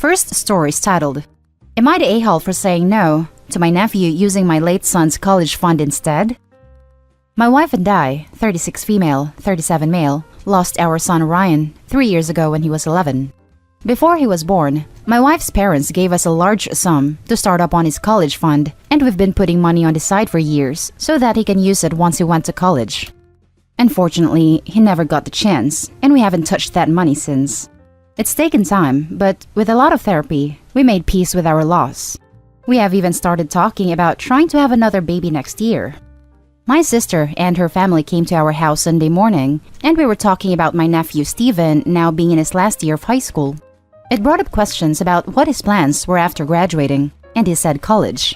first story is titled, Am I the a-hole for saying no to my nephew using my late son's college fund instead? My wife and I, 36 female, 37 male, lost our son Ryan 3 years ago when he was 11. Before he was born, my wife's parents gave us a large sum to start up on his college fund, and we've been putting money on the side for years so that he can use it once he went to college. Unfortunately, he never got the chance, and we haven't touched that money since. It's taken time, but with a lot of therapy, we made peace with our loss. We have even started talking about trying to have another baby next year. My sister and her family came to our house Sunday morning, and we were talking about my nephew Steven now being in his last year of high school. It brought up questions about what his plans were after graduating, and he said college,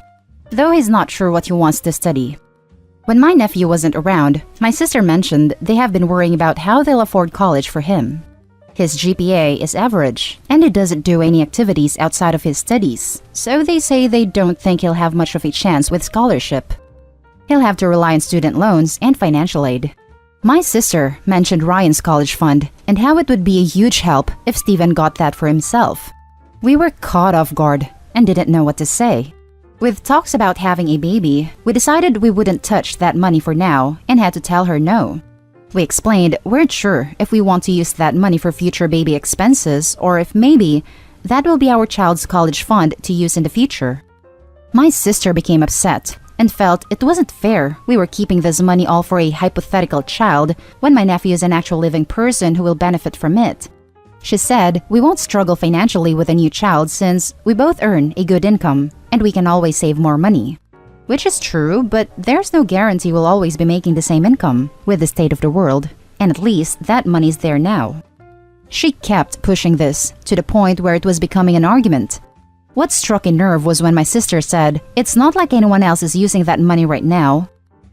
though he's not sure what he wants to study. When my nephew wasn't around, my sister mentioned they have been worrying about how they'll afford college for him. His GPA is average, and he doesn't do any activities outside of his studies, so they say they don't think he'll have much of a chance with scholarship. He'll have to rely on student loans and financial aid. My sister mentioned Ryan's college fund and how it would be a huge help if Steven got that for himself. We were caught off guard and didn't know what to say. With talks about having a baby, we decided we wouldn't touch that money for now and had to tell her no. We explained we're sure if we want to use that money for future baby expenses or if maybe that will be our child's college fund to use in the future. My sister became upset and felt it wasn't fair we were keeping this money all for a hypothetical child when my nephew is an actual living person who will benefit from it. She said we won't struggle financially with a new child since we both earn a good income and we can always save more money. Which is true, but there's no guarantee we'll always be making the same income with the state of the world, and at least that money's there now. She kept pushing this to the point where it was becoming an argument. What struck a nerve was when my sister said, "It's not like anyone else is using that money right now."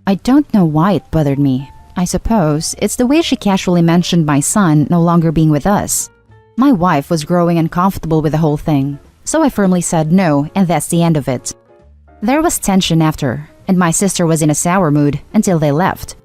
I don't know why it bothered me. I suppose it's the way she casually mentioned my son no longer being with us. My wife was growing uncomfortable with the whole thing, so I firmly said no, and that's the end of it. There was tension after, and my sister was in a sour mood until they left.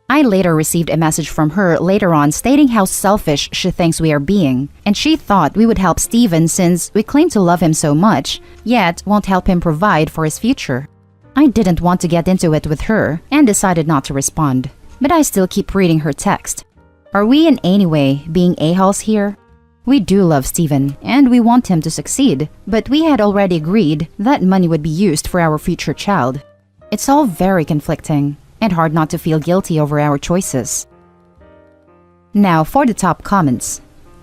I later received a message from her later on stating how selfish she thinks we are being, and she thought we would help Steven since we claim to love him so much, yet won't help him provide for his future. I didn't want to get into it with her and decided not to respond, but I still keep reading her text. Are we in any way being a-holes here? We do love Steven, and we want him to succeed, but we had already agreed that money would be used for our future child. It's all very conflicting, and hard not to feel guilty over our choices. Now for the top comments.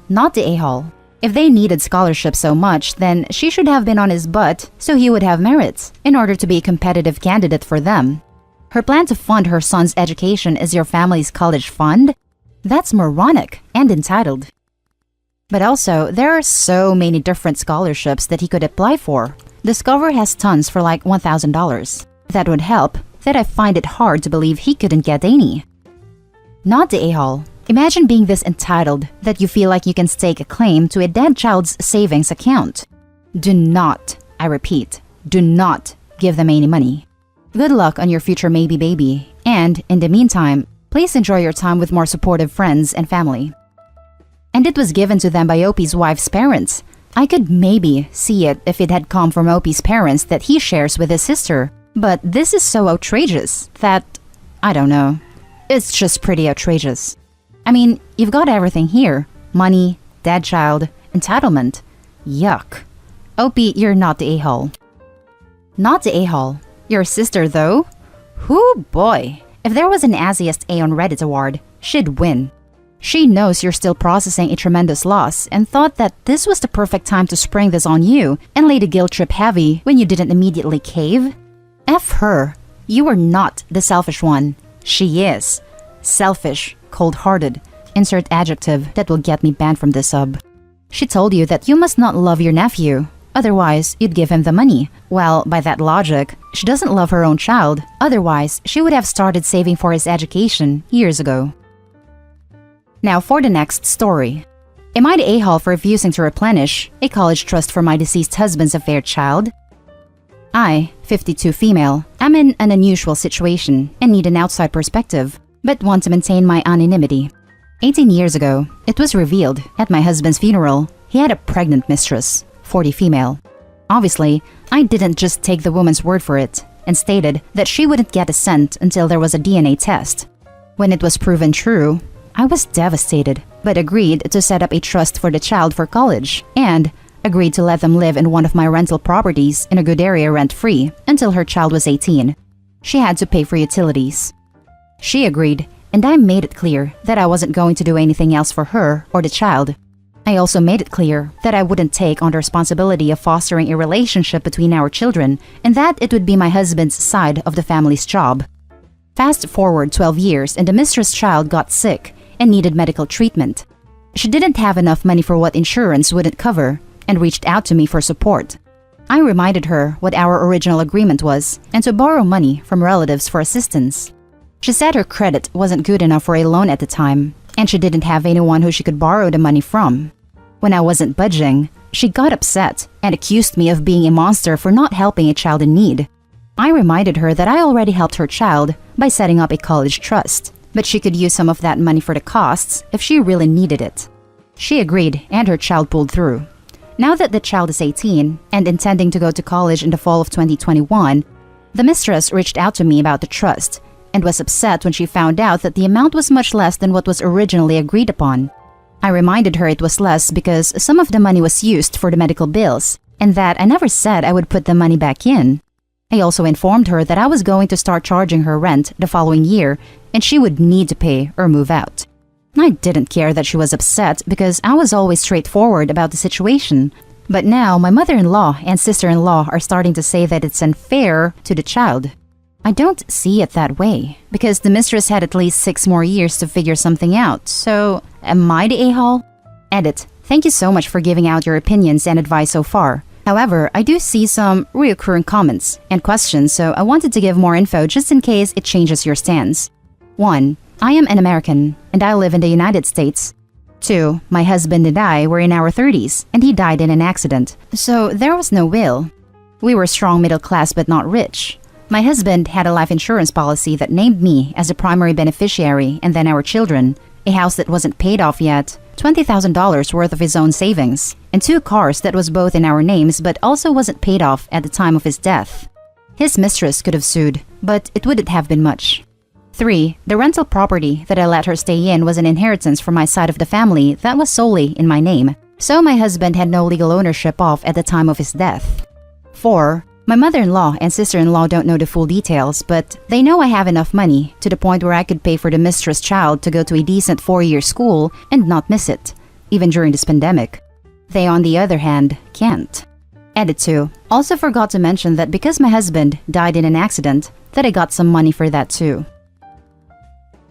Not the a-hole. If they needed scholarship so much, then she should have been on his butt so he would have merits in order to be a competitive candidate for them. Her plan to fund her son's education is your family's college fund? That's moronic and entitled. But also, there are so many different scholarships that he could apply for. Discover has tons for like $1,000. That would help, that I find it hard to believe he couldn't get any. Not the a-hole. Imagine being this entitled that you feel like you can stake a claim to a dead child's savings account. Do not, I repeat, do not give them any money. Good luck on your future maybe baby, and in the meantime, please enjoy your time with more supportive friends and family. And it was given to them by Opie's wife's parents. I could maybe see it if it had come from Opie's parents that he shares with his sister. But this is so outrageous that, I don't know, it's just pretty outrageous. I mean, you've got everything here. Money, dead child, entitlement. Yuck. Opie, you're not the a-hole. Not the a-hole. Your sister, though? Whoo boy. If there was an Azziest A on Reddit award, she'd win. She knows you're still processing a tremendous loss and thought that this was the perfect time to spring this on you and lay the guilt trip heavy when you didn't immediately cave. F her. You are not the selfish one. She is. Selfish, cold-hearted. Insert adjective that will get me banned from this sub. She told you that you must not love your nephew. Otherwise, you'd give him the money. Well, by that logic, she doesn't love her own child. Otherwise, she would have started saving for his education years ago. Now for the next story. Am I the a-hole for refusing to replenish a college trust for my deceased husband's affair child? I, 52 female, am in an unusual situation and need an outside perspective, but want to maintain my anonymity. 18 years ago, it was revealed at my husband's funeral he had a pregnant mistress, 40 female. Obviously, I didn't just take the woman's word for it and stated that she wouldn't get a cent until there was a DNA test. When it was proven true, I was devastated, but agreed to set up a trust for the child for college and agreed to let them live in one of my rental properties in a good area rent-free until her child was 18. She had to pay for utilities. She agreed, and I made it clear that I wasn't going to do anything else for her or the child. I also made it clear that I wouldn't take on the responsibility of fostering a relationship between our children and that it would be my husband's side of the family's job. Fast forward 12 years and the mistress' child got sick and needed medical treatment. She didn't have enough money for what insurance wouldn't cover and reached out to me for support. I reminded her what our original agreement was and to borrow money from relatives for assistance. She said her credit wasn't good enough for a loan at the time, and she didn't have anyone who she could borrow the money from. When I wasn't budging, she got upset and accused me of being a monster for not helping a child in need. I reminded her that I already helped her child by setting up a college trust, but she could use some of that money for the costs if she really needed it. She agreed, and her child pulled through. Now that the child is 18 and intending to go to college in the fall of 2021, the mistress reached out to me about the trust and was upset when she found out that the amount was much less than what was originally agreed upon. I reminded her it was less because some of the money was used for the medical bills and that I never said I would put the money back in. I also informed her that I was going to start charging her rent the following year and she would need to pay or move out. I didn't care that she was upset because I was always straightforward about the situation. But now my mother-in-law and sister-in-law are starting to say that it's unfair to the child. I don't see it that way because the mistress had at least 6 more years to figure something out. So, am I the a-hole? Edit. Thank you so much for giving out your opinions and advice so far. However, I do see some reoccurring comments and questions, so I wanted to give more info just in case it changes your stance. 1. I am an American, and I live in the United States. 2. My husband and I were in our 30s, and he died in an accident, so there was no will. We were strong middle class but not rich. My husband had a life insurance policy that named me as a primary beneficiary and then our children, a house that wasn't paid off yet, $20,000 worth of his own savings, and 2 cars that was both in our names but also wasn't paid off at the time of his death. His mistress could have sued, but it wouldn't have been much. 3. The rental property that I let her stay in was an inheritance from my side of the family that was solely in my name, so my husband had no legal ownership of at the time of his death. 4. My mother-in-law and sister-in-law don't know the full details, but they know I have enough money to the point where I could pay for the mistress' child to go to a decent 4-year school and not miss it, even during this pandemic. They, on the other hand, can't. Edit 2. Also forgot to mention that because my husband died in an accident, that I got some money for that too.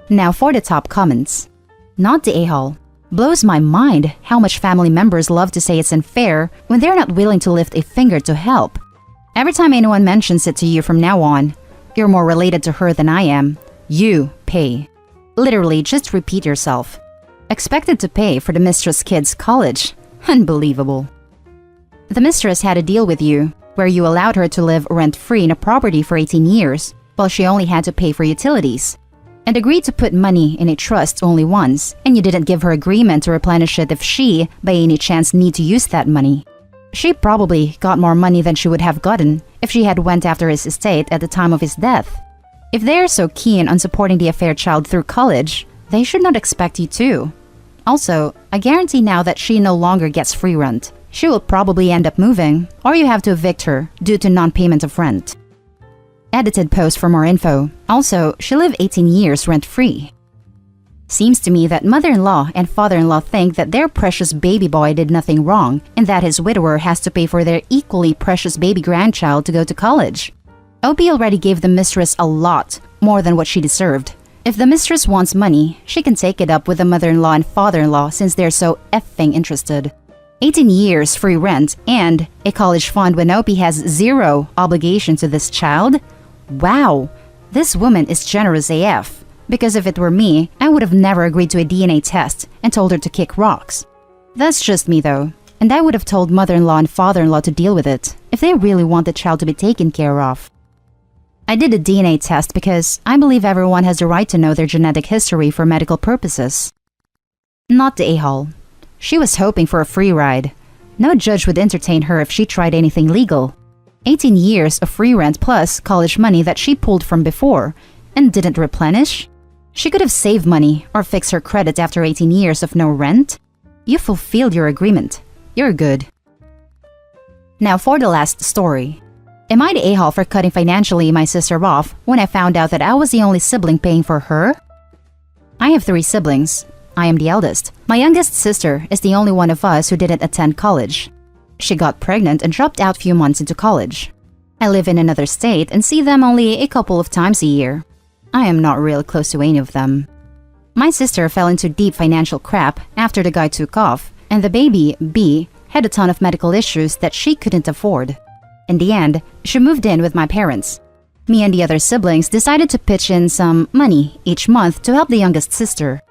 Now for the top comments. Not the a-hole. Blows my mind how much family members love to say it's unfair when they're not willing to lift a finger to help. Every time anyone mentions it to you from now on, you're more related to her than I am. You pay. Literally, just repeat yourself. Expected to pay for the mistress' kids' college. Unbelievable. The mistress had a deal with you where you allowed her to live rent-free in a property for 18 years while she only had to pay for utilities, and agreed to put money in a trust only once, and you didn't give her agreement to replenish it if she, by any chance, need to use that money. She probably got more money than she would have gotten if she had went after his estate at the time of his death. If they're so keen on supporting the affair child through college, they should not expect you to. Also, I guarantee now that she no longer gets free rent. She will probably end up moving, or you have to evict her due to non-payment of rent. Edited post for more info. Also, she lived 18 years rent-free. Seems to me that mother-in-law and father-in-law think that their precious baby boy did nothing wrong and that his widower has to pay for their equally precious baby grandchild to go to college. OP already gave the mistress a lot more than what she deserved. If the mistress wants money, she can take it up with the mother-in-law and father-in-law since they're so effing interested. 18 years free rent and a college fund when OP has 0 obligation to this child? Wow, this woman is generous AF. Because if it were me, I would have never agreed to a DNA test and told her to kick rocks. That's just me though, and I would have told mother-in-law and father-in-law to deal with it if they really want the child to be taken care of. I did a DNA test because I believe everyone has the right to know their genetic history for medical purposes. Not the a-hole. She was hoping for a free ride. No judge would entertain her if she tried anything legal. 18 years of free rent plus college money that she pulled from before and didn't replenish? She could have saved money or fixed her credit after 18 years of no rent. You fulfilled your agreement. You're good. Now for the last story. Am I the a-hole for cutting financially my sister off when I found out that I was the only sibling paying for her? I have 3 siblings. I am the eldest. My youngest sister is the only one of us who didn't attend college. She got pregnant and dropped out few months into college. I live in another state and see them only a couple of times a year. I am not real close to any of them. My sister fell into deep financial crap after the guy took off, and the baby, B, had a ton of medical issues that she couldn't afford. In the end, she moved in with my parents. Me and the other siblings decided to pitch in some money each month to help the youngest sister.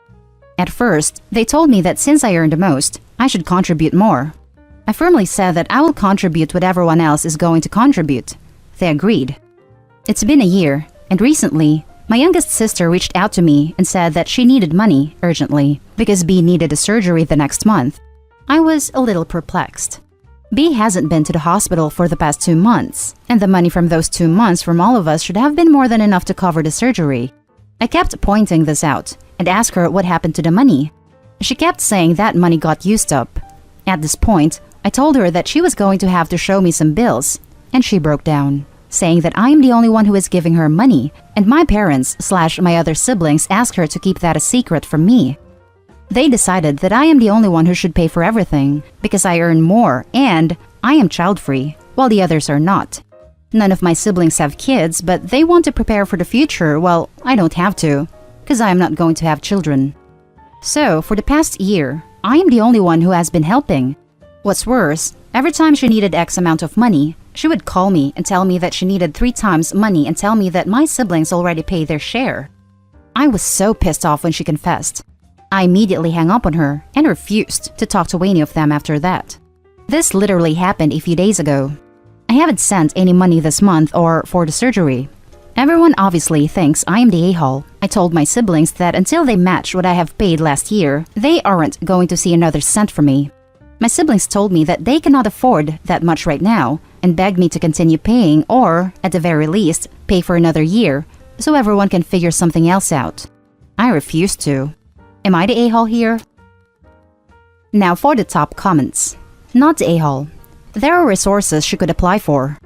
At first, they told me that since I earned the most, I should contribute more. I firmly said that I will contribute what everyone else is going to contribute. They agreed. It's been a year, and recently, my youngest sister reached out to me and said that she needed money urgently because B needed a surgery the next month. I was a little perplexed. B hasn't been to the hospital for the past 2 months, and the money from those 2 months from all of us should have been more than enough to cover the surgery. I kept pointing this out and asked her what happened to the money. She kept saying that money got used up. At this point, I told her that she was going to have to show me some bills, and she broke down, saying that I am the only one who is giving her money, and my parents/my other siblings asked her to keep that a secret from me. They decided that I am the only one who should pay for everything because I earn more and I am child-free, while the others are not. None of my siblings have kids, but they want to prepare for the future while I don't have to, because I am not going to have children. So, for the past year, I am the only one who has been helping. What's worse, every time she needed X amount of money, she would call me and tell me that she needed 3 times money and tell me that my siblings already paid their share. I was so pissed off when she confessed. I immediately hung up on her and refused to talk to any of them after that. This literally happened a few days ago. I haven't sent any money this month or for the surgery. Everyone obviously thinks I am the a-hole. I told my siblings that until they match what I have paid last year, they aren't going to see another cent from me. My siblings told me that they cannot afford that much right now and begged me to continue paying or, at the very least, pay for another year so everyone can figure something else out. I refused to. Am I the a-hole here? Now for the top comments. Not the a-hole. There are resources she could apply for.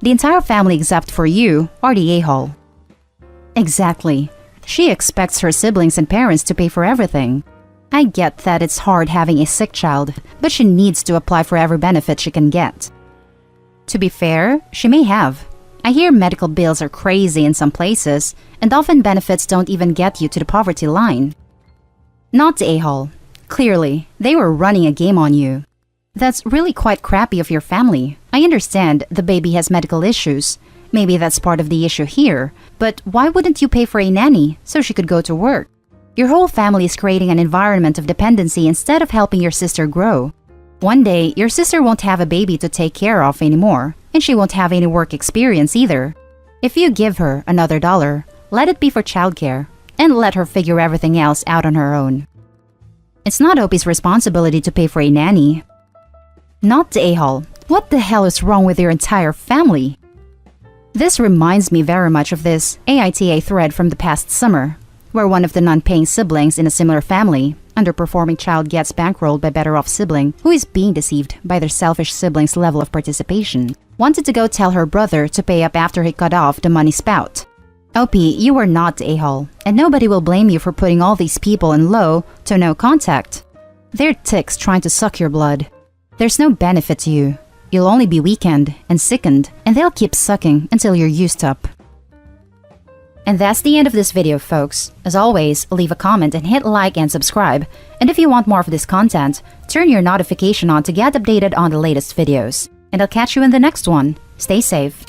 The entire family except for you are the a-hole. Exactly. She expects her siblings and parents to pay for everything. I get that it's hard having a sick child, but she needs to apply for every benefit she can get. To be fair, she may have. I hear medical bills are crazy in some places, and often benefits don't even get you to the poverty line. Not the a-hole. Clearly, they were running a game on you. That's really quite crappy of your family. I understand the baby has medical issues. Maybe that's part of the issue here. But why wouldn't you pay for a nanny so she could go to work? Your whole family is creating an environment of dependency instead of helping your sister grow. One day, your sister won't have a baby to take care of anymore, and she won't have any work experience either. If you give her another $1, let it be for childcare, and let her figure everything else out on her own. It's not Opie's responsibility to pay for a nanny. Not the a-hole. What the hell is wrong with your entire family? This reminds me very much of this AITA thread from the past summer, where one of the non-paying siblings in a similar family, underperforming child gets bankrolled by better-off sibling who is being deceived by their selfish sibling's level of participation, wanted to go tell her brother to pay up after he cut off the money spout. Opie, you are not the a-hole, and nobody will blame you for putting all these people in low to no contact. They're ticks trying to suck your blood. There's no benefit to you. You'll only be weakened and sickened, and they'll keep sucking until you're used up. And that's the end of this video, folks. As always, leave a comment and hit like and subscribe. And if you want more of this content, turn your notification on to get updated on the latest videos. And I'll catch you in the next one. Stay safe.